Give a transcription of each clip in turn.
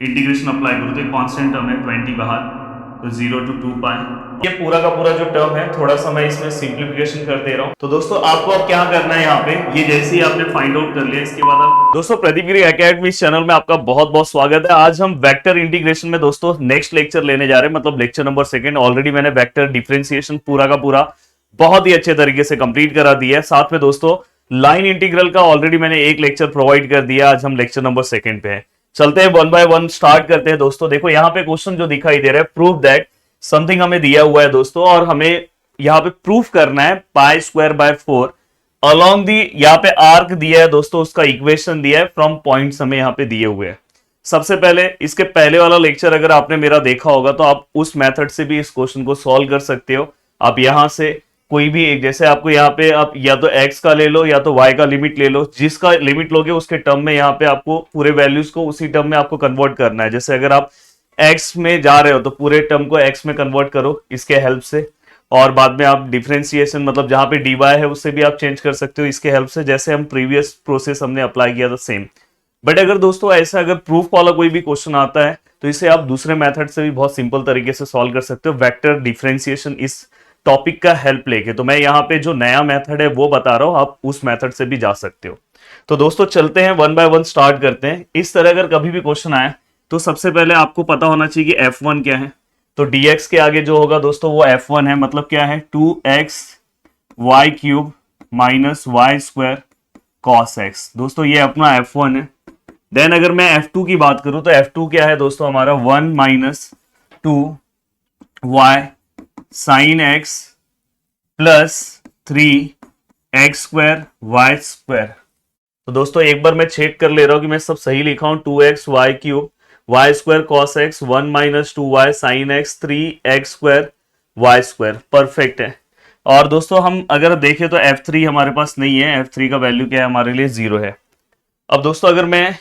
Integration apply करूँ तो एक कांस्टेंट टर्म है 20 बाहर, तो 0 to 2 पाई। ये पूरा का पूरा जो टर्म है थोड़ा सा मैं इसमें सिंप्लीफिकेशन कर दे रहा हूँ। तो दोस्तों आपको अब क्या करना है यहाँ पे, ये जैसे ही आपने फाइंड आउट कर लिया इसके बाद आप दोस्तों प्रदीप गिरी एकेडमी चैनल में आपका बहुत बहुत स्वागत है। आज हम वेक्टर इंटीग्रेशन में दोस्तों नेक्स्ट लेक्चर लेने जा रहे हैं, मतलब लेक्चर नंबर 2। ऑलरेडी मैंने वेक्टर डिफरेंशिएशन पूरा का पूरा बहुत ही अच्छे तरीके से कंप्लीट करा दिया है। साथ में दोस्तों लाइन इंटीग्रल का ऑलरेडी मैंने एक लेक्चर प्रोवाइड कर दिया। आज हम लेक्चर नंबर 2 पे हैं। चलते हैं वन बाय वन स्टार्ट करते हैं दोस्तों। देखो यहाँ पे क्वेश्चन जो दिखाई दे रहा है, प्रूव दैट समथिंग हमें दिया हुआ है दोस्तों, और हमें यहाँ पे प्रूफ करना है pi square by 4 along the, यहाँ पे आर्क दिया है दोस्तों, उसका इक्वेशन दिया है फ्रॉम पॉइंट्स हमें यहाँ पे दिए हुए हैं। सबसे पहले इसके पहले वाला लेक्चर अगर आपने मेरा देखा होगा तो आप उस मेथड से भी इस क्वेश्चन को सॉल्व कर सकते हो। आप यहां से कोई भी एक, जैसे आपको यहाँ पे आप या तो x का ले लो या तो y का लिमिट ले लो, जिसका लिमिट लोगे उसके टर्म में यहाँ पे आपको पूरे वैल्यूज को उसी टर्म में आपको कन्वर्ट करना है। जैसे अगर आप x में जा रहे हो तो पूरे टर्म को x में कन्वर्ट करो इसके हेल्प से, और बाद में आप डिफरेंशिएशन मतलब जहां पे dy है उससे भी आप चेंज कर सकते हो इसके हेल्प से, जैसे हम प्रीवियस प्रोसेस हमने अप्लाई किया था सेम। बट अगर दोस्तों ऐसा अगर प्रूफ वाला कोई भी क्वेश्चन आता है तो इसे आप दूसरे मेथड से भी बहुत सिंपल तरीके से सॉल्व कर सकते हो, वेक्टर डिफरेंशिएशन इस टॉपिक का हेल्प लेके। तो मैं यहाँ पे जो नया मेथड है वो बता रहा हूँ, आप उस मेथड से भी जा सकते हो। तो दोस्तों चलते हैं वन बाय वन स्टार्ट करते हैं। इस तरह अगर कभी भी क्वेश्चन आए तो सबसे पहले आपको पता होना चाहिए कि f1 क्या है। तो dx के आगे जो होगा दोस्तों वो f1 है, मतलब क्या है 2x y cube minus y square cos x. दोस्तों ये अपना f1 है। देन अगर मैं f2 की बात करूं तो f2 क्या है दोस्तों हमारा 1 minus 2 y sine x plus 3 x square y square. तो दोस्तों एक बार मैं चेक कर ले रहा हूं कि मैं सब सही लिखा हूं। 2x y cube y square cos x 1 minus 2 y sine x 3 x square y square, perfect है। और दोस्तों हम अगर देखें तो f3 हमारे पास नहीं है, f3 का वैल्यू क्या है हमारे लिए 0 है। अब दोस्तों अगर मैं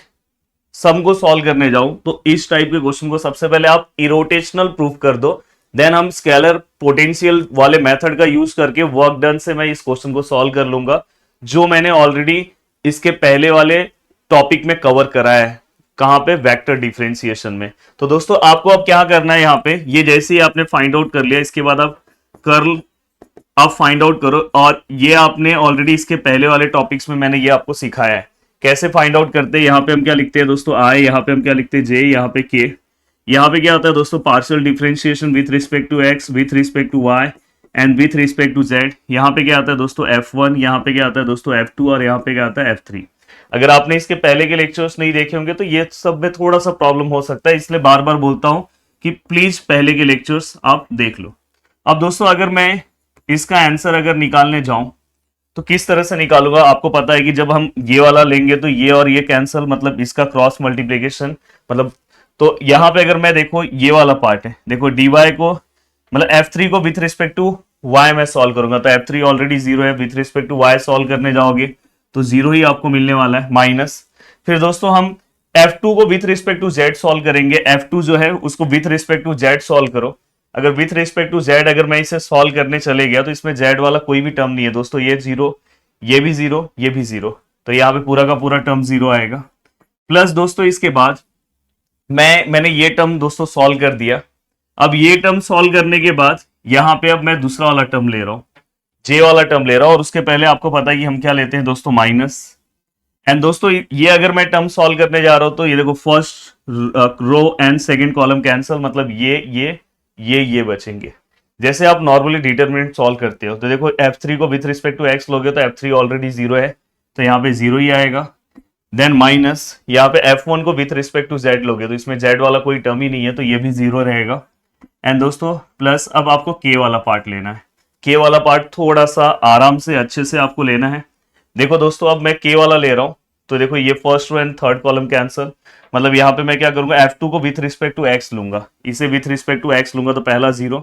सम को सॉल्व करने जाऊं तो इस टाइप के क्वेश्चन को सबसे पहले आप इरोटेशनल प्रूफ कर दो, देन हम स्केलर पोटेंशियल वाले मेथड का यूज करके वर्क डन से मैं इस क्वेश्चन को सॉल्व कर लूंगा, जो मैंने ऑलरेडी इसके पहले वाले टॉपिक में कवर करा है। कहां पे, वेक्टर डिफरेंशिएशन में। तो दोस्तों आपको अब क्या करना है, यहाँ पे ये जैसे ही आपने फाइंड आउट कर लिया इसके बाद आप कर्ल आप फाइंड आउट करो, और ये आपने ऑलरेडी इसके पहले वाले टॉपिक्स में मैंने ये आपको सिखाया है कैसे फाइंड आउट करते हैं। यहाँ पे हम क्या लिखते हैं दोस्तों आई, यहाँ पे हम क्या लिखते हैं जे, यहाँ पे के। यहाँ पे क्या होता है दोस्तों partial differentiation with respect to x, with respect to y and with respect to z. यहाँ पे क्या आता है दोस्तों f1, यहाँ पे क्या आता है दोस्तों f2 और यहाँ पे क्या आता है f3। अगर आपने इसके पहले के लेक्चर्स नहीं देखे होंगे तो ये सब में थोड़ा सा प्रॉब्लम हो सकता है, इसलिए बार बार बोलता हूँ कि प्लीज पहले के लेक्चर्स आप देख लो। अब दोस्तों अगर मैं इसका आंसर अगर निकालने जाऊं तो किस तरह से निकालूंगा, आपको पता है कि जब हम ये वाला लेंगे तो ये और ये कैंसिल, मतलब इसका क्रॉस मल्टीप्लीकेशन, मतलब तो यहां पे अगर मैं देखो ये वाला पार्ट है, देखो dy को मतलब f3 को विथ रिस्पेक्ट टू y मैं सॉल्व करूंगा तो f3 ऑलरेडी 0 है, with respect to y solve करने जाओगे तो 0 ही आपको मिलने वाला है, माइनस। फिर दोस्तों हम f2 को with respect to z solve करेंगे, f2 जो है उसको with respect to z solve करो। अगर विथ रिस्पेक्ट टू z अगर मैं इसे सॉल्व करने चले गया तो इसमें z वाला कोई भी टर्म नहीं है दोस्तों, ये 0, ये भी 0, ये भी 0, तो यहाँ पे पूरा का पूरा टर्म 0 आएगा। प्लस दोस्तों इसके बाद मैंने ये टर्म दोस्तों सॉल्व कर दिया। अब ये टर्म सॉल्व करने के बाद यहाँ पे अब मैं दूसरा वाला टर्म ले रहा हूँ, जे वाला टर्म ले रहा हूँ, और उसके पहले आपको पता है कि हम क्या लेते हैं दोस्तों माइनस। एंड दोस्तों ये अगर मैं टर्म सॉल्व करने जा रहा हूं तो ये देखो first row and second column cancel, मतलब ये बचेंगे। जैसे आप नॉर्मली डिटरमिनेंट सॉल्व करते हो तो देखो f3 को विथ रिस्पेक्ट टू x लोगे तो f3 ऑलरेडी 0 है तो यहाँ पे 0 ही आएगा। देन माइनस यहाँ पे f1 को विथ रिस्पेक्ट टू z लोगे तो इसमें z वाला कोई टर्म ही नहीं है तो ये भी 0 रहेगा। एंड दोस्तों प्लस अब आपको k वाला पार्ट लेना है। k वाला पार्ट थोड़ा सा आराम से अच्छे से आपको लेना है। देखो दोस्तों अब मैं k वाला ले रहा हूं तो देखो ये first row and third column cancel, मतलब यहाँ पे मैं क्या करूंगा f2 को विथ रिस्पेक्ट टू x लूंगा, इसे विथ रिस्पेक्ट टू x लूंगा तो पहला 0।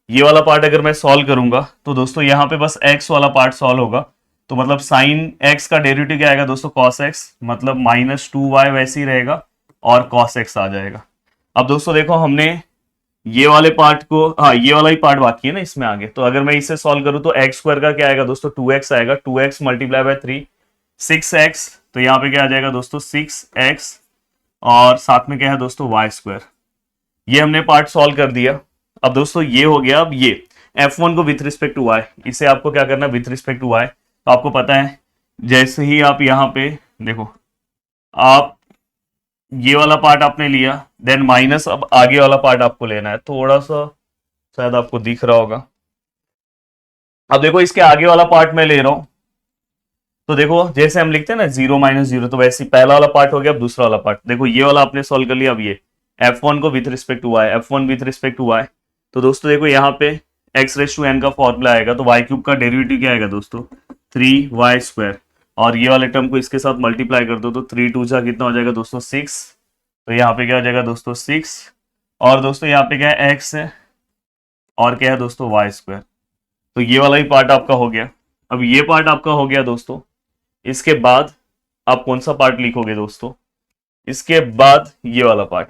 ये वाला पार्ट अगर मैं सॉल्व करूंगा तो दोस्तों यहाँ पे बस x वाला पार्ट सॉल्व होगा, तो मतलब साइन x का डेरिवेटिव क्या आएगा दोस्तों cos x, मतलब माइनस 2y वैसे ही रहेगा और cos x आ जाएगा। अब दोस्तों देखो हमने ये वाले पार्ट को, हाँ ये वाला ही पार्ट बाकी है ना इसमें आगे, तो अगर मैं इसे सॉल्व करूं तो एक्स स्क्वायर का क्या आएगा दोस्तों 2x आएगा, 2x मल्टीप्लाई बाय 3 6x, तो यहाँ पे क्या आ जाएगा दोस्तों 6x और साथ में क्या है दोस्तों वाई स्क्वायर। ये हमने पार्ट सॉल्व कर दिया। अब दोस्तों ये हो गया। अब ये f1 को विथ रिस्पेक्ट टू y, इसे आपको क्या करना है विथ रिस्पेक्ट टू y। तो आपको पता है जैसे ही आप यहाँ पे देखो, आप ये वाला पार्ट आपने लिया, देन माइनस अब आगे वाला पार्ट आपको लेना है। थोड़ा सा शायद आपको दिख रहा होगा। अब देखो इसके आगे वाला पार्ट मैं ले रहा हूं, तो देखो जैसे हम लिखते हैं ना 0 - 0, तो वैसे ही पहला वाला पार्ट हो गया। अब दूसरा वाला पार्ट देखो, ये वाला आपने सॉल्व कर लिया। अब ये f1 को with respect to y, f1 with respect to y। तो दोस्तों देखो यहाँ पे x⁻n का फॉर्मूला आएगा, तो y क्यूब का डेरिवेटिव क्या आएगा दोस्तों 3y²। और ये वाले टर्म को इसके साथ मल्टीप्लाई कर दो, तो 3 2 जा कितना हो जाएगा दोस्तों 6। तो यहाँ पे क्या हो जाएगा दोस्तों 6। और दोस्तों यहाँ पे क्या है x है और क्या है दोस्तों y²। तो ये वाला भी पार्ट आपका हो गया। अब ये पार्ट आपका हो गया दोस्तों। इसके बाद आप कौन सा पार्ट लिखोगे दोस्तों, इसके बाद ये वाला पार्ट,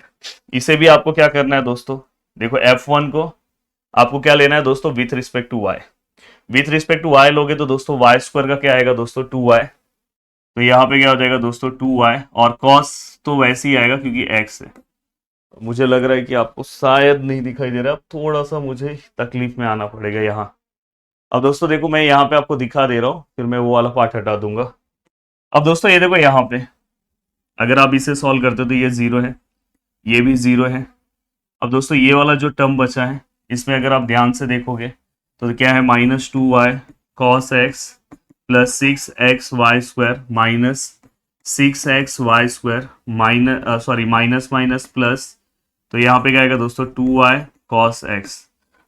इसे भी आपको क्या करना है दोस्तों। देखो f1 को आपको क्या लेना है दोस्तों with respect to y। With respect to y लोगे तो दोस्तों y² का क्या आएगा दोस्तों 2y। तो यहाँ पे क्या हो जाएगा दोस्तों 2y, और cos तो वैसे ही आएगा क्योंकि x है। मुझे लग रहा है कि आपको शायद नहीं दिखाई दे रहा, अब थोड़ा सा मुझे तकलीफ में आना पड़ेगा यहाँ। अब दोस्तों देखो मैं यहाँ पे आपको दिखा दे रहा हूँ, फिर मैं वो वाला पार्ट हटा दूंगा। अब दोस्तों ये देखो यहाँ पे अगर आप इसे सॉल्व करते हो तो ये 0 है, ये भी 0 है। अब दोस्तों ये वाला जो टर्म बचा है, इसमें अगर आप ध्यान से देखोगे तो क्या है -2y cos x plus 6xy² minus 6xy² minus minus minus plus, तो यहाँ पे क्या आएगा दोस्तों 2y cos x।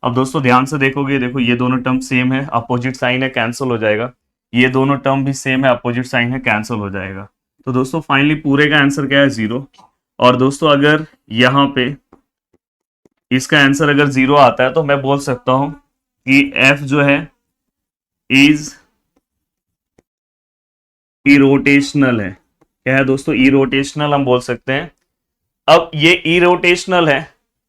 अब दोस्तों ध्यान से देखोगे, देखो ये दोनों टर्म सेम है, अपोजिट साइन है, कैंसिल हो जाएगा। ये दोनों टर्म भी सेम है, अपोजिट साइन है, कैंसिल हो जाएगा। तो दोस्तों फाइनली पूरे का आंसर क्या है 0। और दोस्तों अगर यहाँ पे इसका आंसर अगर 0 आता है तो मैं बोल सकता हूं कि f जो है इज इरोटेशनल है। क्या है दोस्तों इरोटेशनल हम बोल सकते हैं। अब ये इरोटेशनल है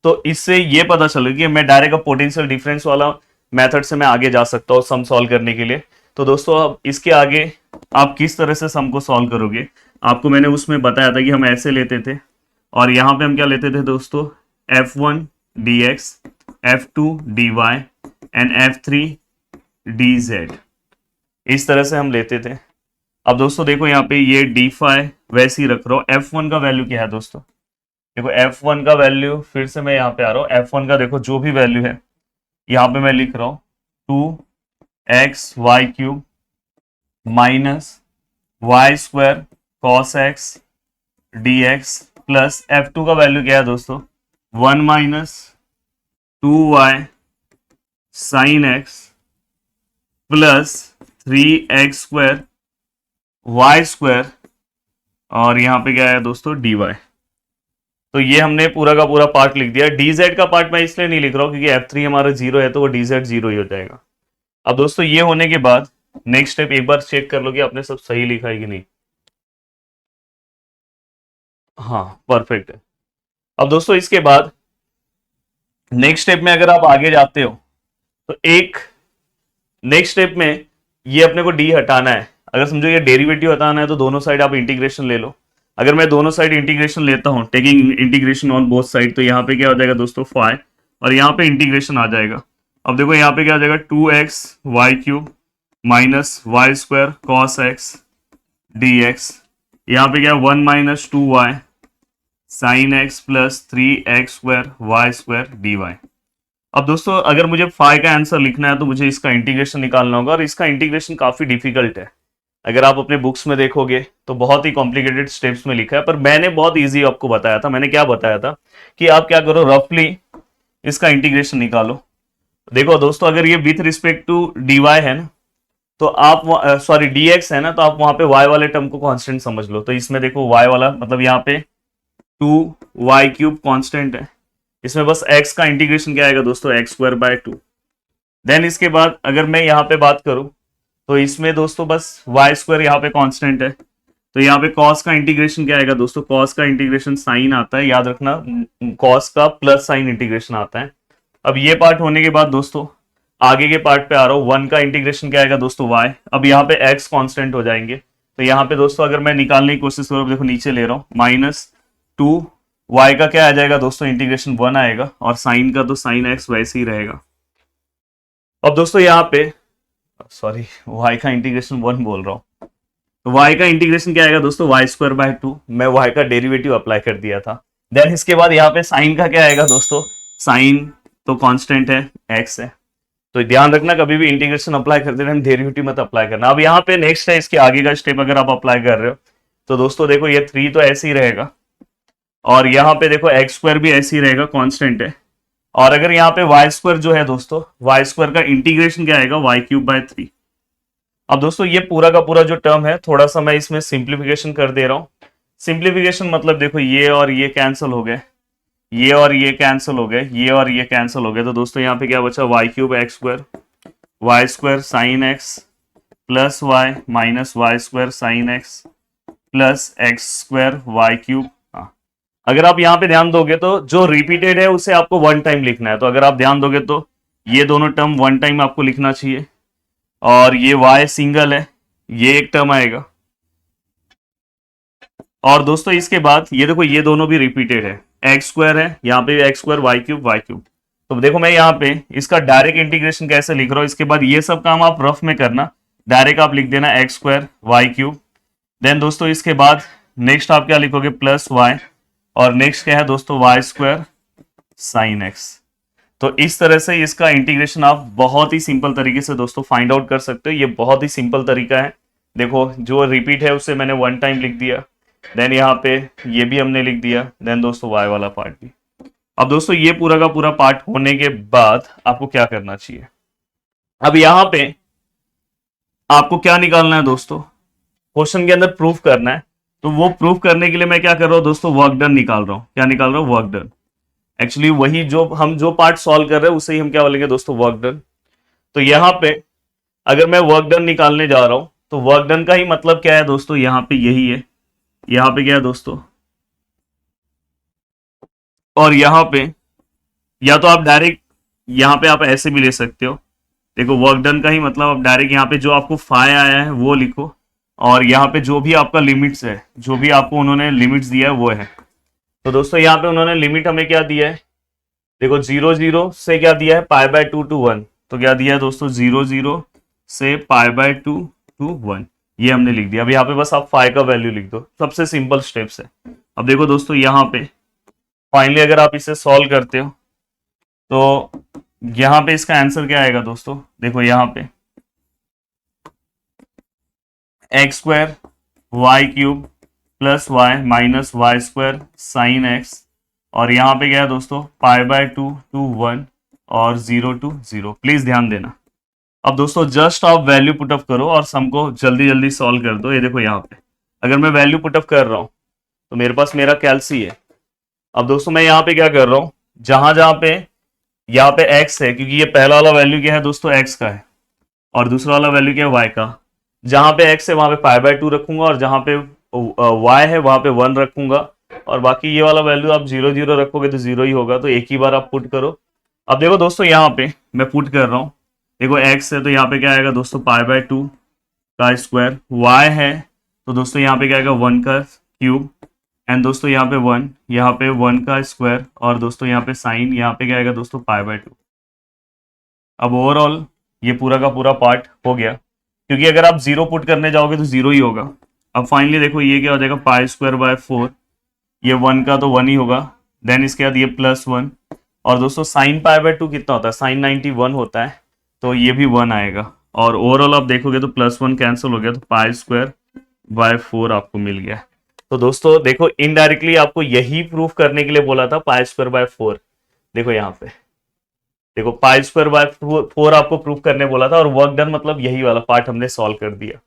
तो इससे ये पता चलेगा कि मैं डायरेक्ट पोटेंशियल डिफरेंस वाला मेथड से मैं आगे जा सकता हूँ सम सॉल्व करने के लिए। तो दोस्तों अब इसके आगे आप किस तरह से सम को सॉल्व करोगे, आपको मैंने उसमें बताया था कि हम ऐसे लेते थे, और यहाँ पे हम क्या लेते थे दोस्तों f1 dx, f2 dy and f3 dz, इस तरह से हम लेते थे। अब दोस्तों देखो यहाँ पे ये d वैसे ही रख रहा हूँ। f1 का वैल्यू क्या है दोस्तों, देखो f1 का वैल्यू फिर से मैं यहाँ पे आ रहा हूँ। f1 का देखो जो भी वैल्यू है यहाँ पे मैं लिख रहा हूँ 2xy³ minus y² cos x dx plus f2 का वैल्यू क्या है दोस्तों 1 minus 2y sin x plus 3x² y², और यहाँ पे क्या है दोस्तों dy। तो ये हमने पूरा का पूरा पार्ट लिख दिया। dz का पार्ट मैं इसलिए नहीं लिख रहा हूँ क्योंकि f3 हमारा 0 है, तो वो dz 0 ही हो जाएगा। अब दोस्तों ये होने के बाद नेक्स्ट स्टेप एक बार चेक कर लो कि आपने सब सही लिखा है कि नहीं। हाँ परफेक्ट है। अब दोस्तों इसके बाद नेक्स्ट स्टेप में अगर आप आगे जाते हो तो एक नेक्स्ट स्टेप में ये अपने को d हटाना है। अगर समझो ये डेरिवेटिव हटाना है तो दोनों साइड आप इंटीग्रेशन ले लो। अगर मैं दोनों साइड इंटीग्रेशन लेता हूं, taking integration on both side, तो यहाँ पे क्या हो जाएगा दोस्तों 5, और यहाँ पे इंटीग्रेशन आ जाएगा। अब देखो यहाँ पे क्या आ जाएगा 2xy³ minus y² cos x dx, यहाँ पे क्या 1 minus 2y sin x plus 3x² y² dy। अब दोस्तों अगर मुझे फाई का आंसर लिखना है तो मुझे इसका इंटीग्रेशन निकालना होगा, और इसका इंटीग्रेशन काफी डिफिकल्ट है। अगर आप अपने बुक्स में देखोगे तो बहुत ही कॉम्प्लिकेटेड स्टेप्स में लिखा है, पर मैंने बहुत इजी आपको बताया था। मैंने क्या बताया था कि आप क्या करो, रफली इसका इंटीग्रेशन निकालो। देखो दोस्तों अगर ये विथ रिस्पेक्ट टू dy है ना, तो आप dx है ना, तो आप वहां पे y वाले टर्म को कांस्टेंट समझ लो। तो इसमें देखो y वाला मतलब यहाँ पे 2y³ कांस्टेंट है, इसमें बस x का इंटीग्रेशन क्या आएगा दोस्तों x²/2। देन इसके बाद अगर मैं यहाँ पे बात करूं तो इसमें दोस्तों बस y² यहाँ पे कांस्टेंट है, तो यहाँ पे cos का इंटीग्रेशन क्या आएगा दोस्तों, cos का इंटीग्रेशन साइन आता है, याद रखना cos का प्लस साइन इंटीग्रेशन आता है। अब ये पार्ट होने के बाद दोस्तों आगे के पार्ट पे आ रहा हूँ। 1 का इंटीग्रेशन क्या आएगा दोस्तों y, अब यहाँ पे x कांस्टेंट हो जाएंगे। तो यहाँ पे दोस्तों अगर मैं निकालने की कोशिश करूँ, देखो नीचे ले रहा हूँ माइनस टू वाई का क्या आ जाएगा दोस्तों, इंटीग्रेशन 1 आएगा, और साइन का तो साइन एक्स वैसे ही रहेगा। अब दोस्तों यहाँ पे सॉरी वाई का इंटीग्रेशन 1 बोल रहा हूं, तो वाई का इंटीग्रेशन क्या आएगा दोस्तों, वाई स्क्वायर बाय 2, मैं वाई का डेरिवेटिव अप्लाई कर दिया था। देन इसके बाद यहाँ पे साइन का क्या आएगा दोस्तों, साइन तो कांस्टेंट है, एक्स है, तो ध्यान रखना कभी भी इंटीग्रेशन अप्लाई करते टाइम डेरिवेटिव मत अप्लाई करना। अब यहाँ पे नेक्स्ट है, इसके आगे का स्टेप अगर आप अप्लाई कर रहे हो तो दोस्तों देखो ये 3 तो ऐसे ही रहेगा, और यहाँ पे देखो एक्स स्क्वायर भी ऐसे ही रहेगा, कांस्टेंट है, और अगर यहाँ पे वाई स्क्वायर जो है दोस्तों, वाई स्क्वायर का इंटीग्रेशन क्या आएगा, वाई क्यूब बाय 3। अब दोस्तों ये पूरा का पूरा जो टर्म है, थोड़ा सा मैं इसमें सिंप्लीफिकेशन कर दे रहा हूं। सिंप्लीफिकेशन मतलब देखो ये और ये कैंसिल हो गए, ये और ये कैंसिल हो गए, ये और ये कैंसिल हो गए, तो दोस्तों यहाँ पे क्या बचा, y cube x square, y square sine x plus y minus y square sine x plus x square y cube. अगर आप यहाँ पे ध्यान दोगे तो जो रिपीटेड है उसे आपको 1 टाइम लिखना है, तो अगर आप ध्यान दोगे तो ये दोनों टर्म 1 टाइम आपको लिखना चाहिए, और ये y सिंगल है, ये एक टर्म आएगा, और दोस्तों इसके बाद ये देखो ये दोनों भी रिपीटेड है, एक्स स्क्वायर है, यहाँ पे एक्स स्क्वायर वाई क्यूब। तो देखो मैं यहाँ पे इसका डायरेक्ट इंटीग्रेशन कैसे लिख रहा हूँ, इसके बाद ये सब काम आप रफ में करना, डायरेक्ट आप लिख देना x square y cube. Then दोस्तों इसके बाद नेक्स्ट आप क्या लिखोगे, प्लस वाई, और नेक्स्ट क्या है दोस्तों, वाई स्क्वायर साइन एक्स। तो इस तरह से इसका इंटीग्रेशन आप बहुत ही सिंपल तरीके से दोस्तों फाइंड आउट कर सकते हो, ये बहुत ही सिंपल तरीका है। देखो जो रिपीट है उससे मैंने 1 टाइम लिख दिया, देन यहाँ पे ये भी हमने लिख दिया, देन दोस्तों वाई वाला पार्ट भी। अब दोस्तों ये पूरा का पूरा पार्ट होने के बाद आपको क्या करना चाहिए, अब यहाँ पे आपको क्या निकालना है दोस्तों, क्वेश्चन के अंदर प्रूफ करना है, तो वो प्रूफ करने के लिए मैं क्या कर रहा हूँ दोस्तों, वर्क डन निकाल रहा हूँ। क्या निकाल रहा हूँ, वर्क डन। एक्चुअली वही जो हम जो पार्ट सॉल्व कर रहे हैं उसे ही हम क्या बोलेंगे दोस्तों, वर्क डन। तो यहाँ पे अगर मैं वर्क डन निकालने जा रहा हूं तो वर्क डन का ही मतलब क्या है दोस्तों, यहाँ पे यही है, यहाँ पे क्या है दोस्तों, और यहाँ पे या तो आप डायरेक्ट यहाँ पे आप ऐसे भी ले सकते हो। देखो वर्क डन का ही मतलब आप डायरेक्ट यहाँ पे जो आपको फाई आया है वो लिखो, और यहाँ पे जो भी आपका लिमिट्स है, जो भी आपको उन्होंने लिमिट्स दिया है वो है। तो दोस्तों यहाँ पे उन्होंने लिमिट हमें क्या दिया है, देखो 0 0 से क्या दिया है, पाई बाय 2 to 1, तो क्या दिया है दोस्तों, 0 0 से पाई बाय 2 to 1, ये हमने लिख दिया। अब यहाँ पे बस आप फाई का वैल्यू लिख दो, सबसे सिंपल स्टेप्स है। अब देखो दोस्तों यहाँ पे फाइनली अगर आप इसे सॉल्व करते हो तो यहाँ पे इसका आंसर क्या आएगा दोस्तों, देखो यहाँ पे x square y cube plus y minus y square sine x, और यहाँ पे क्या है दोस्तों, पाई बाय 2 to 1 और 0 to 0। प्लीज ध्यान देना। अब दोस्तों जस्ट आप वैल्यू पुटअप करो और सम को जल्दी जल्दी सॉल्व कर दो। ये देखो यहाँ पे अगर मैं वैल्यू पुटअप कर रहा हूँ तो मेरे पास मेरा कैल्सी है। अब दोस्तों मैं यहाँ पे क्या कर रहा हूँ, जहां जहां पे यहाँ पे x है, क्योंकि ये पहला वाला वैल्यू क्या है दोस्तों, x का है, और दूसरा वाला वैल्यू क्या है, y का। जहां पे x है वहां पे पाई बाय 2 रखूंगा, और जहां पे y है वहां पे 1 रखूंगा, और बाकी ये वाला वैल्यू आप 0 0 रखोगे तो 0 ही होगा, तो एक ही बार आप पुट करो। अब देखो दोस्तों यहाँ पे मैं पुट कर रहा हूँ, देखो x है तो यहाँ पे क्या आएगा दोस्तों, पाई बाय 2 का स्क्वायर, y है तो दोस्तों यहाँ पे क्या आएगा 1 का क्यूब, एंड दोस्तों यहाँ पे 1, यहाँ पे 1 का स्क्वायर, और दोस्तों यहाँ पे साइन, यहाँ पे क्या आएगा दोस्तों, पाई बाय 2। अब ओवरऑल ये पूरा का पूरा पार्ट हो गया, क्योंकि अगर आप 0 पुट करने जाओगे तो 0 ही होगा। अब फाइनली देखो ये क्या हो जाएगा, पाई स्क्वायर बाय 4, ये 1 का तो 1 ही होगा, देन इसके बाद ये +1, और दोस्तों साइन पाई बाय 2 कितना होता है, साइन 91 होता है, तो ये भी 1 आएगा, और ओवरऑल आप देखोगे तो +1 कैंसिल हो गया, तो पाई स्क्वायर बाय 4 आपको मिल गया। तो दोस्तों देखो इनडायरेक्टली आपको यही प्रूफ करने के लिए बोला था, पाई स्क्वायर बाय 4। देखो यहाँ पे देखो पाई स्क्वायर बाय 4 आपको प्रूफ करने बोला था, और वर्क डन मतलब यही वाला पार्ट हमने सॉल्व कर दिया।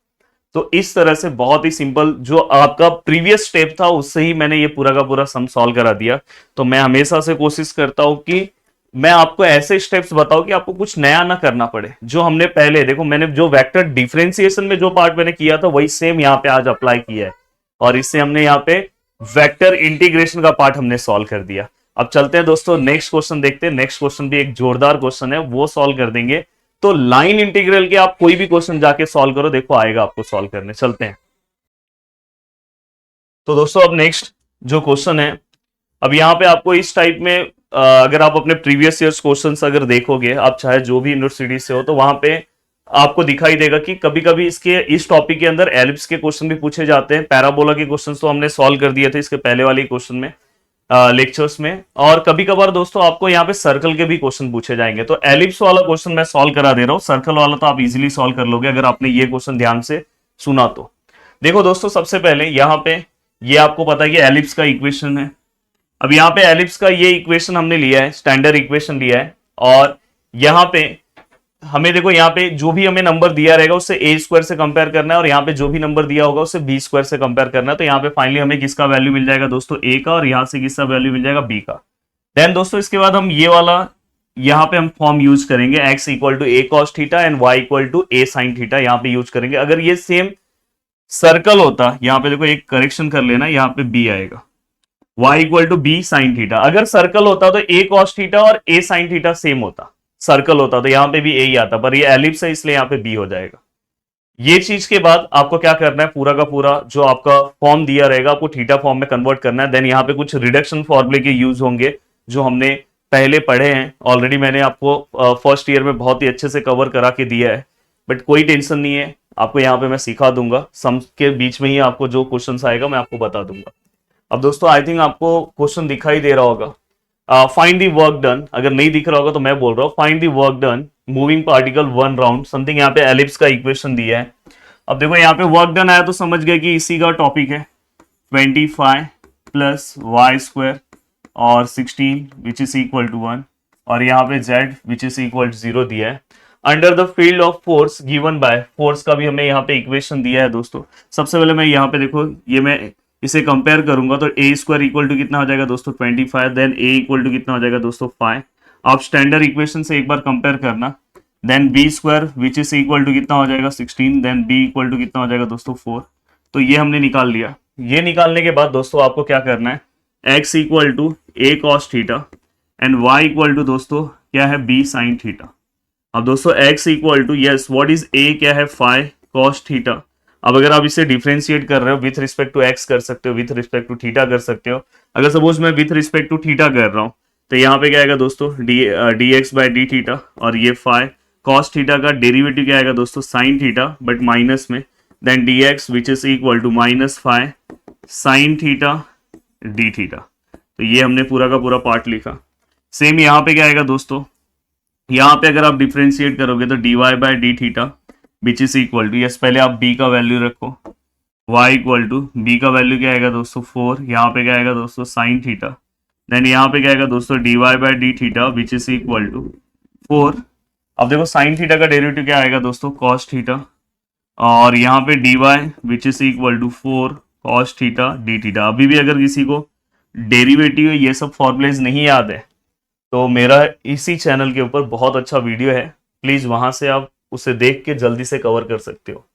तो इस तरह से बहुत ही सिंपल, जो आपका प्रीवियस स्टेप था उससे ही मैंने ये पूरा का पूरा सम सॉल्व करा दिया। तो मैं हमेशा से कोशिश करता हूं कि मैं आपको ऐसे स्टेप्स बताऊं कि आपको कुछ नया ना करना पड़े। जो हमने पहले देखो, मैंने जो वेक्टर डिफरेंशिएशन में जो पार्ट मैंने किया था वही सेम यहाँ पे आज अप्लाई किया है, और इससे हमने यहाँ पे वेक्टर इंटीग्रेशन का पार्ट हमने सॉल्व कर दिया। अब चलते हैं दोस्तों नेक्स्ट क्वेश्चन देखते हैं। नेक्स्ट क्वेश्चन भी एक जोरदार क्वेश्चन है, वो सॉल्व कर देंगे। तो लाइन इंटीग्रल के आप कोई भी क्वेश्चन जाके सॉल्व करो, देखो आएगा आपको सॉल्व करने। चलते हैं। तो दोस्तों अब नेक्स्ट जो क्वेश्चन है, अब यहाँ पे आपको इस टाइप में अगर आप अपने प्रीवियस ईयर्स क्वेश्चंस अगर देखोगे, आप चाहे जो भी यूनिवर्सिटी से हो, तो वहां पे आपको दिखाई देगा कि कभी कभी इसके इस टॉपिक के अंदर एलिप्स के क्वेश्चन भी पूछे जाते हैं। पैराबोला के क्वेश्चंस तो हमने सॉल्व कर दिए थे इसके पहले वाले क्वेश्चन में, लेक्चर्स में। और कभी कभार दोस्तों आपको यहाँ पे सर्कल के भी क्वेश्चन पूछे जाएंगे, तो एलिप्स वाला क्वेश्चन मैं सॉल्व करा दे रहा हूँ, सर्कल वाला तो आप इजीली सॉल्व कर लोगे अगर आपने ये क्वेश्चन ध्यान से सुना तो। देखो दोस्तों, सबसे पहले यहाँ पे ये आपको पता है कि एलिप्स का इक्वेशन है। अब यहाँ पे एलिप्स का ये इक्वेशन हमने लिया है, स्टैंडर्ड इक्वेशन लिया है, और यहाँ पे हमें देखो, यहाँ पे जो भी हमें नंबर दिया रहेगा उससे ए स्क्वायर से कंपेयर करना है, और यहाँ पे जो भी नंबर दिया होगा उससे बी स्क्वायर से कंपेयर करना है। तो यहाँ पे फाइनली हमें किसका वैल्यू मिल जाएगा दोस्तों, ए का, और यहाँ से किसका वैल्यू मिल जाएगा, बी का। देन दोस्तों इसके बाद हम ये वाला यहाँ पे हम फॉर्म यूज करेंगे, x equal to a cos theta and y equal to a sine theta, यहाँ पे यूज करेंगे। अगर ये सेम सर्कल होता, यहाँ पे देखो एक करेक्शन कर लेना, यहाँ पे b आएगा, y equal to b sine theta. अगर सर्कल होता तो a कॉस थीटा और a साइन थीटा सेम होता, सर्कल होता तो यहाँ पे भी a ही आता, पर ये एलिप्स है इसलिए यहाँ पे b हो जाएगा। ये चीज के बाद आपको क्या करना है, पूरा का पूरा जो आपका फॉर्म दिया रहेगा आपको थीटा फॉर्म में कन्वर्ट करना है। देन यहाँ पे कुछ रिडक्शन फॉर्मूले के यूज होंगे जो हमने पहले पढ़े हैं ऑलरेडी, मैंने आपको फर्स्ट ईयर में बहुत ही अच्छे से कवर करा के दिया है, बट कोई टेंशन नहीं है, आपको यहाँ पे मैं सिखा दूंगा, सम के बीच में ही आपको जो क्वेश्चन आएगा मैं आपको बता दूंगा। अब दोस्तों आई थिंक आपको क्वेश्चन दिखाई दे रहा होगा, फाइंड दी वर्क डन। अगर नहीं दिख रहा होगा तो मैं बोल रहा हूँ, find the work done moving particle one round something. यहाँ पे एलिप्स का इक्वेशन दिया है। अब देखो यहाँ पे वर्क डन आया तो समझ गए कि इसी का टॉपिक है, 25 प्लस वाई स्क्वायर और 16 विच इज इक्वल टू 1, और यहाँ पे z which is equal to 0 दिया है। Under the field of force given by, force का भी हमें यहाँ पे इक्वेशन दिया है दोस्तों। सबसे पहले मैं यहाँ पे देखो, ये मैं इसे कंपेयर करूंगा तो ए स्क्वायर इक्वल टू कितना हो जाएगा दोस्तों 25, देन ए इक्वल टू कितना हो जाएगा दोस्तों 5। आप स्टैंडर्ड इक्वेशन से एक बार कंपेयर करना, then b square which is equal to कितना हो जाएगा 16, देन बी इक्वल टू कितना हो जाएगा दोस्तों 4। तो ये हमने निकाल लिया। ये निकालने के बाद दोस्तों आपको क्या करना है, x equal to a cos theta and y equal to दोस्तों क्या है, b साइन थीटा। अब दोस्तों x equal to, yes what is a, क्या है 5 कॉस थीटा। अब अगर आप इसे डिफरेंशिएट कर रहे हो विथ रिस्पेक्ट टू x कर सकते हो, विथ रिस्पेक्ट टू थीटा कर सकते हो। अगर सपोज मैं विथ रिस्पेक्ट टू थीटा कर रहा हूँ तो यहाँ पे क्या आएगा दोस्तों, D x by d theta, और ये 5 कॉस थीटा का डेरिवेटिव क्या आएगा दोस्तों साइन थीटा बट माइनस में, then d x which is equal to -5 sine theta d theta. तो ये हमने पूरा का पूरा पार्ट लिखा। सेम यहाँ पे क्या आएगा दोस्तों, यहाँ पे अगर आप डिफरेंशिएट करोगे तो d y by d theta which is equal to, yes पहले आप b का वैल्यू रखो, y इक्वल टू b का वैल्यू क्या आएगा दोस्तों 4, यहाँ पे क्या आएगा दोस्तों साइन थीटा, देन यहाँ पे क्या आएगा दोस्तों d y by d theta which is equal to 4। अब देखो साइन थीटा का डेरिवेटिव क्या आएगा दोस्तों कॉस थीटा, और यहाँ पे d y which is equal to 4 cos theta d theta. अभी भी अगर किसी को डेरिवेटिव ये सब फॉर्मूलेज नहीं याद है तो मेरा इसी चैनल के ऊपर बहुत अच्छा वीडियो है, प्लीज वहां से आप उसे देख के जल्दी से कवर कर सकते हो।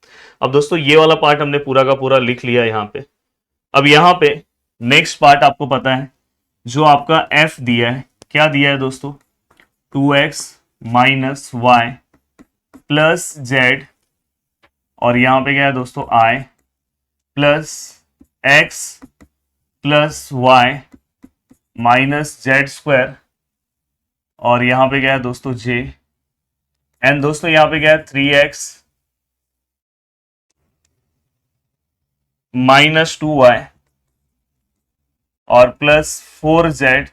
अब दोस्तों ये वाला पार्ट हमने पूरा का पूरा लिख लिया यहाँ पे। अब यहाँ पे नेक्स्ट पार्ट आपको पता है जो आपका f दिया है, क्या दिया है दोस्तों 2x minus y plus Z, और यहाँ पे क्या है दोस्तों i plus x plus y minus z square, और यहाँ पे क्या है दोस्तों j, एंड दोस्तों यहाँ पे क्या है 3x माइनस 2y और plus 4z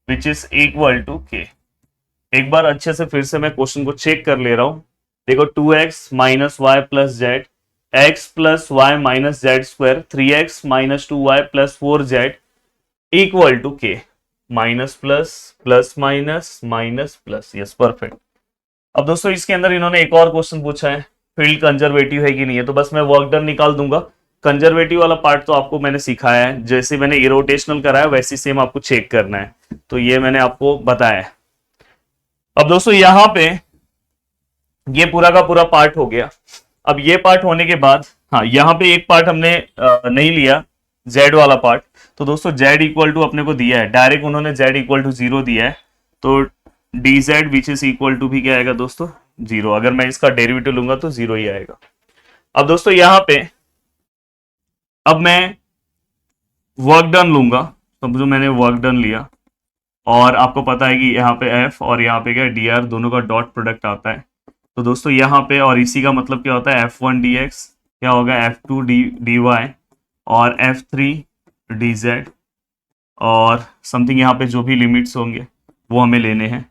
which is equal to k। एक बार अच्छे से फिर से मैं क्वेश्चन को चेक कर ले रहा हूं। देखो 2x minus y plus z, x plus y minus z square, 3x minus 2y plus 4z equal to k, minus plus plus minus minus plus, yes perfect. अब दोस्तों इसके अंदर इन्होंने एक और क्वेश्चन पूछा है, फील्ड कंजर्वेटिव है कि नहीं है, तो बस मैं वर्क डन निकाल दूंगा। कंजर्वेटिव वाला पार्ट तो आपको मैंने सिखाया है, जैसे मैंने इरोटेशनल कराया वैसे सेम आपको चेक करना है, तो ये मैंने आपको बताया है। अब दोस्तों यहाँ पे ये पूरा का पूरा पार्ट हो गया। अब ये पार्ट होने के बाद हाँ यहाँ पे एक पार्ट हमने नहीं लिया, जेड वाला पार्ट। तो दोस्तों जेड इक्वल टू अपने को दिया है, डायरेक्ट उन्होंने जेड इक्वल टू 0 दिया है, तो d z which is equal to भी क्या आएगा दोस्तों 0। अगर मैं इसका डेरिवेटिव लूंगा तो 0 ही आएगा। अब दोस्तों यहाँ पे अब मैं वर्क डन लूंगा, समझो मैंने वर्क डन लिया, और आपको पता है कि यहाँ पे एफ और यहाँ पे क्या डी आर दोनों का डॉट प्रोडक्ट आता है। तो दोस्तों यहाँ पे और इसी का मतलब क्या होता है, एफ वन डी एक्स क्या होगा, एफ टू डी वाई और एफ थ्री डी जेड, और समथिंग यहाँ पे जो भी लिमिट्स होंगे वो हमें लेने हैं।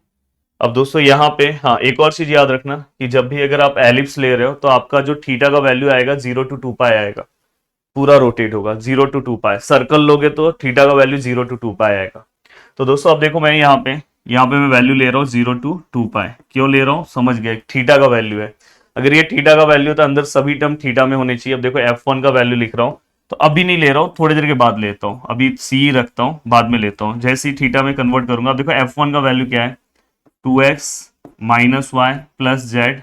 अब दोस्तों यहाँ पे हाँ एक और चीज याद रखना कि जब भी अगर आप एलिप्स ले रहे हो तो आपका जो थीटा का वैल्यू आएगा 0 to 2 पाई आएगा, पूरा रोटेट होगा 0 to 2 पाई। सर्कल लोगे तो थीटा का वैल्यू 0 to 2 पाई आएगा। तो दोस्तों अब देखो मैं यहाँ पे मैं वैल्यू ले रहा हूँ 0 to 2 पाई। क्यों ले रहा हूँ, समझ गए, थीटा का वैल्यू है। अगर ये थीटा का वैल्यू तो अंदर सभी टर्म थीटा में होने चाहिए। अब देखो F1 का वैल्यू लिख रहा हूँ, तो अभी नहीं ले रहा हूँ, थोड़ी देर के बाद लेता हूँ, अभी सी रखता हूँ, बाद में लेता हूँ। जैसे ही थीटा में कन्वर्ट करूंगा, अब देखो F1 का वैल्यू क्या है, 2x minus y plus Z,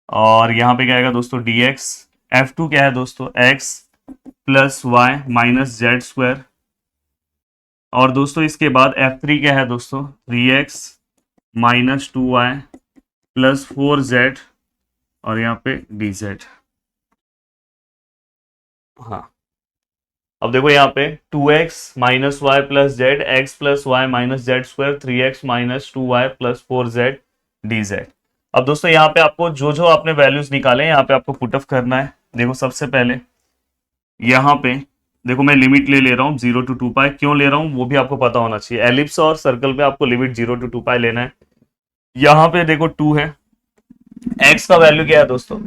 और यहाँ पे क्या आएगा दोस्तों dx। F2 क्या है दोस्तों, x plus y minus z square, और दोस्तों इसके बाद F3 क्या है दोस्तों, 3x minus 2y plus 4z, और यहाँ पे dz। हाँ अब देखो यहाँ पे 2x minus y plus z, x plus y minus z square, 3x minus 2y plus 4z dz। अब दोस्तों यहाँ पे आपको जो जो आपने वैल्यूज निकाले यहाँ पे आपको पुट ऑफ करना है। देखो सबसे पहले यहाँ पे देखो मैं लिमिट ले रहा हूँ 0 to 2 पाई। क्यों ले रहा हूँ वो भी आपको पता होना चाहिए। एलिप्स और सर्कल पे आपको लिमिट 0 to 2 पाई लेना है। यहाँ पे देखो 2 है, एक्स का वैल्यू क्या है दोस्तों,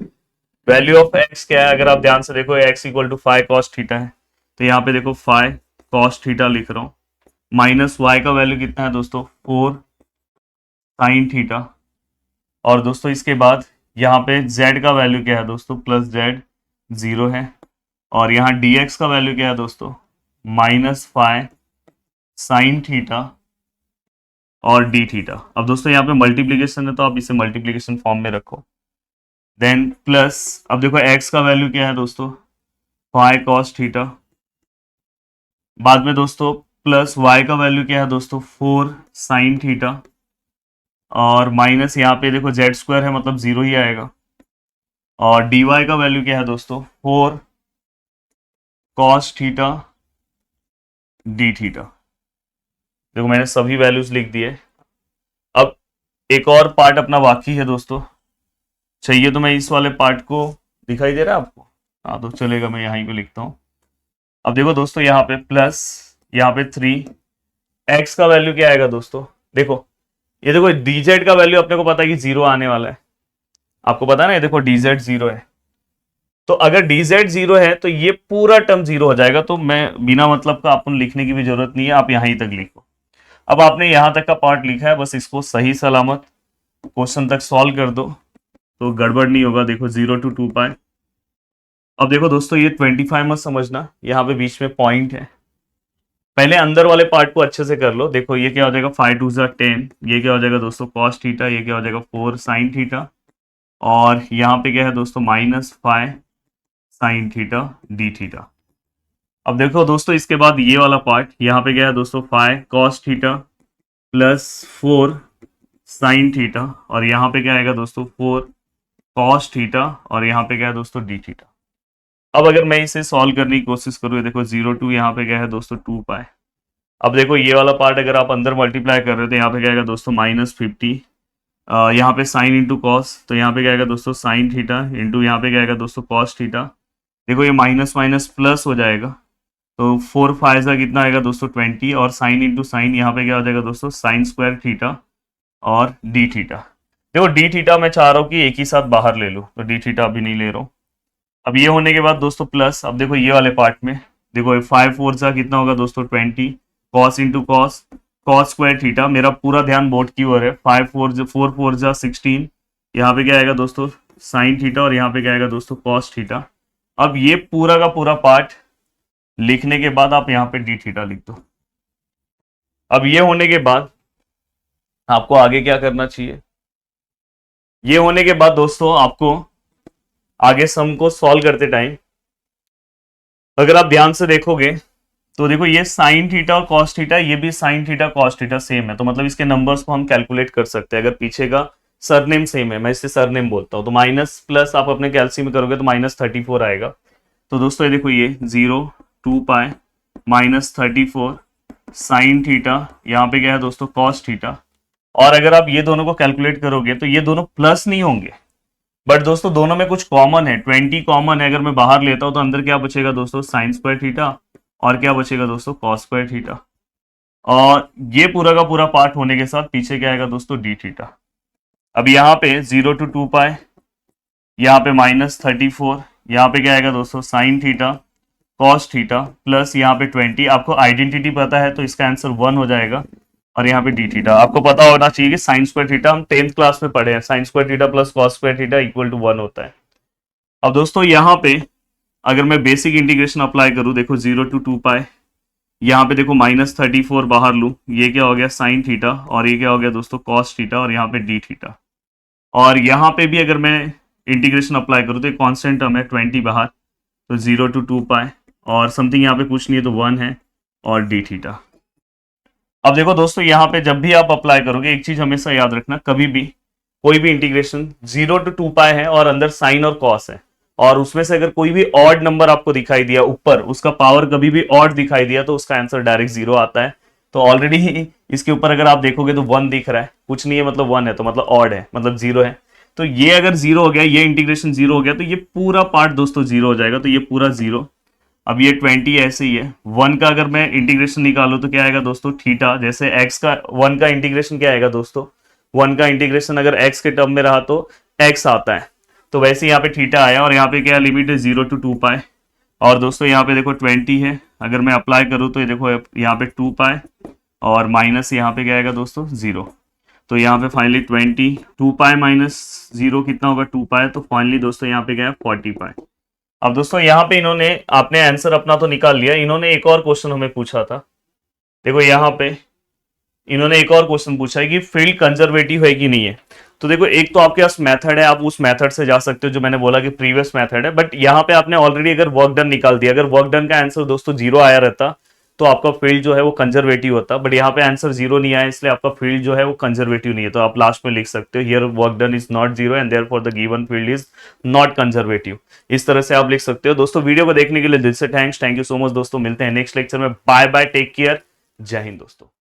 वैल्यू ऑफ एक्स क्या है, अगर आप ध्यान से देखो x equal to 5 cos theta है, तो यहाँ पे देखो 5 cos थीटा लिख रहा हूँ, माइनस वाई का वैल्यू कितना है दोस्तों 4 sin थीटा, और दोस्तों इसके बाद यहाँ पे z का वैल्यू क्या है दोस्तों, प्लस जेड 0 है, और यहाँ dx का वैल्यू क्या है दोस्तों, माइनस 5 sin थीटा और डी थीटा। अब दोस्तों यहाँ पे मल्टीप्लीकेशन है तो आप इसे मल्टीप्लीकेशन फॉर्म में रखो, देन प्लस, अब देखो x का वैल्यू क्या है दोस्तों 5 cos थीटा, बाद में दोस्तों प्लस y का वैल्यू क्या है दोस्तों 4 sin थीटा, और माइनस यहाँ पे देखो जेड स्क्वायर है मतलब 0 ही आएगा, और dy का वैल्यू क्या है दोस्तों 4 cos थीटा डी थीटा। देखो मैंने सभी वैल्यूज लिख दिए। अब एक और पार्ट अपना बाकी है दोस्तों, चाहिए तो मैं इस वाले पार्ट को, दिखाई दे रहा है आपको, हाँ तो चलेगा, मैं यहीं पे लिखता हूँ। अब देखो दोस्तों यहाँ पे प्लस, यहाँ पे 3, एक्स का वैल्यू क्या आएगा दोस्तों, देखो ये देखो dz का वैल्यू अपने को पता है कि 0 आने वाला है, आपको पता है ना, ये देखो dz 0 है, तो अगर dz 0 है तो ये पूरा टर्म 0 हो जाएगा। तो मैं बिना मतलब का आपको लिखने की भी जरूरत नहीं है, आप यहीं तक लिखो। अब आपने यहां तक का पार्ट लिखा है, बस इसको सही सलामत क्वेश्चन तक सॉल्व कर दो तो गड़बड़ नहीं होगा। देखो 0 to 2 पाई। अब देखो दोस्तों ये 25 मत समझना, यहाँ पे बीच में पॉइंट है, पहले अंदर वाले पार्ट को अच्छे से कर लो। देखो ये क्या हो जाएगा 5 2 10, ये क्या हो जाएगा दोस्तों cos थीटा, ये क्या हो जाएगा 4 sin थीटा, और यहाँ पे क्या है दोस्तों minus 5 sin theta d theta. अब देखो दोस्तों इसके बाद ये वाला पार्ट, यहाँ पे क्या है दोस्तों 5 cos theta plus 4 sin theta, और यहाँ पे क्या आएगा दोस्तों 4 cos थीटा, और यहाँ पे क्या है दोस्तों डी थीटा। अब अगर मैं इसे सॉल्व करने की कोशिश करूँ, देखो 0 to यहाँ पे क्या है दोस्तों 2 पाई। अब देखो ये वाला पार्ट अगर आप अंदर मल्टीप्लाई कर रहे हो तो यहाँ पे क्या आएगा दोस्तों -50, यहाँ पे साइन इंटू कॉस, तो यहाँ पे क्या आएगा दोस्तों साइन थीटा इंटू यहाँ पे क्या आएगा दोस्तों कॉस थीटा। देखो ये माइनस माइनस प्लस हो जाएगा, तो 4 5 का कितना आएगा दोस्तों 20, और साइन इंटू साइन यहाँ पे क्या हो जाएगा दोस्तों साइन स्क्वायर थीटा और डी थीटा। देखो डी थीटा मैं चाह रहा हूँ कि एक ही साथ बाहर ले लूँ, तो डी थीटा अभी नहीं ले रहा हूँ। अब ये होने के बाद दोस्तों प्लस, अब देखो ये वाले पार्ट में देखो 5 4 का कितना होगा दोस्तों 20, cos into cos, cos square theta, मेरा पूरा ध्यान बोर्ड की ओर है, 5 4 जा 16, यहाँ पे क्या आएगा दोस्तों साइन थीटा, और यहाँ पे क्या आएगा दोस्तों कॉस थीटा। अब ये पूरा का पूरा पार्ट लिखने के बाद आप यहाँ पे डी थीटा लिख दो। अब ये होने के बाद आपको आगे क्या करना चाहिए, ये होने के बाद दोस्तों आपको आगे सम को सॉल्व करते टाइम अगर आप ध्यान से देखोगे तो देखो ये साइन थीटा और कॉस थीटा, ये भी sine theta cos theta same है, तो मतलब इसके नंबर्स को हम कैलकुलेट कर सकते हैं अगर पीछे का सरनेम सेम है। मैं इसे सरनेम बोलता हूँ, तो माइनस प्लस आप अपने कैलसी में करोगे तो -34 आएगा। तो दोस्तों ये देखो ये 0 2 पाई -34 साइन थीटा, यहाँ पे क्या है दोस्तों कॉस थीटा। और अगर आप ये दोनों को कैलकुलेट करोगे तो ये दोनों प्लस नहीं होंगे, बट दोस्तों दोनों में कुछ कॉमन है, 20 कॉमन है। अगर मैं बाहर लेता हूं तो अंदर क्या बचेगा दोस्तों साइन स्क्वायर थीटा, और क्या बचेगा दोस्तों कॉस स्क्वायर थीटा। और ये पूरा का पूरा पार्ट होने के साथ पीछे क्या आएगा दोस्तों डी थीटा। अब यहाँ पे 0 to 2 पाई, यहाँ पे -34, यहाँ पे क्या आएगा दोस्तों sine theta cos theta plus यहाँ पे 20। आपको आइडेंटिटी पता है तो इसका आंसर 1 हो जाएगा। और यहाँ पे डी थीटा आपको पता होना चाहिए कि साइन स्क्वायर थीटा हम 10th क्लास में पढ़े हैं, sine square theta plus cos square theta equal to 1 होता है। अब दोस्तों यहाँ पे अगर मैं बेसिक इंटीग्रेशन अप्लाई करूँ, देखो 0 to 2 पाई, यहाँ पे देखो -34 बाहर लूँ, ये क्या हो गया साइन थीटा, और ये क्या हो गया दोस्तों कॉस थीटा, और यहाँ पे डी थीटा। और यहाँ पे भी अगर मैं इंटीग्रेशन अप्लाई करूँ तो एक कॉन्स्टेंट टर्म है 20 बाहर, तो 0 to 2 पाई, और समथिंग यहाँ पे कुछ नहीं है तो 1 है, और डी थीटा। अब देखो दोस्तों यहाँ पे जब भी आप अप्लाई करोगे एक चीज हमेशा याद रखना, कभी भी कोई भी इंटीग्रेशन 0 to 2 पाई है और अंदर साइन और कॉस है, और उसमें से अगर कोई भी ऑड नंबर आपको दिखाई दिया ऊपर, उसका पावर कभी भी ऑड दिखाई दिया तो उसका आंसर डायरेक्ट 0 आता है। तो ऑलरेडी ही इसके ऊपर अगर आप देखोगे तो 1 दिख रहा है, कुछ नहीं है मतलब 1 है, तो मतलब ऑड है, मतलब 0 है। तो ये अगर 0 हो गया, ये इंटीग्रेशन 0 हो गया, तो ये पूरा पार्ट दोस्तों 0 हो जाएगा, तो ये पूरा 0। अब ये 20 ऐसे ही है। 1 का अगर मैं इंटीग्रेशन निकालूं तो क्या आएगा दोस्तों थीटा, जैसे x का 1 का इंटीग्रेशन क्या आएगा दोस्तों, 1 का इंटीग्रेशन अगर x के टर्म में रहा तो x आता है, तो वैसे यहाँ पे थीटा आया। और यहाँ पे क्या लिमिट है 0 to 2 पाई, और दोस्तों यहाँ पे देखो 20 है, अगर मैं अप्लाई करूँ तो ये देखो यहाँ पे 2 पाई, और माइनस यहाँ पे क्या आएगा दोस्तों 0, तो यहाँ पे फाइनली 20, 2 पाई माइनस 0 कितना होगा 2 पाई, तो फाइनली दोस्तों यहाँ पे क्या है 40 पाई। अब दोस्तों यहाँ पे इन्होंने, आपने आंसर अपना तो निकाल लिया, इन्होंने एक और क्वेश्चन हमें पूछा था। देखो यहाँ पे इन्होंने एक और क्वेश्चन पूछा है कि फील्ड कंजर्वेटिव है कि नहीं है। तो देखो एक तो आपके पास मेथड है, आप उस मेथड से जा सकते हो जो मैंने बोला कि प्रीवियस मेथड है, बट यहाँ पे आपने ऑलरेडी अगर वर्क डन निकाल दिया, अगर वर्क डन का आंसर दोस्तों 0 आया रहता तो आपका फील्ड जो है वो कंजर्वेटिव होता, बट यहाँ पे आंसर 0 नहीं आया, इसलिए आपका फील्ड जो है वो कंजर्वेटिव नहीं है। तो आप लास्ट में लिख सकते हो here work done is not 0 and therefore the given field is not conservative. इस तरह से आप लिख सकते हो। दोस्तों वीडियो को देखने के लिए दिल से थैंक यू सो मच दोस्तों, मिलते हैं नेक्स्ट लेक्चर में। बाय बाय, टेक केयर, जय हिंद दोस्तों।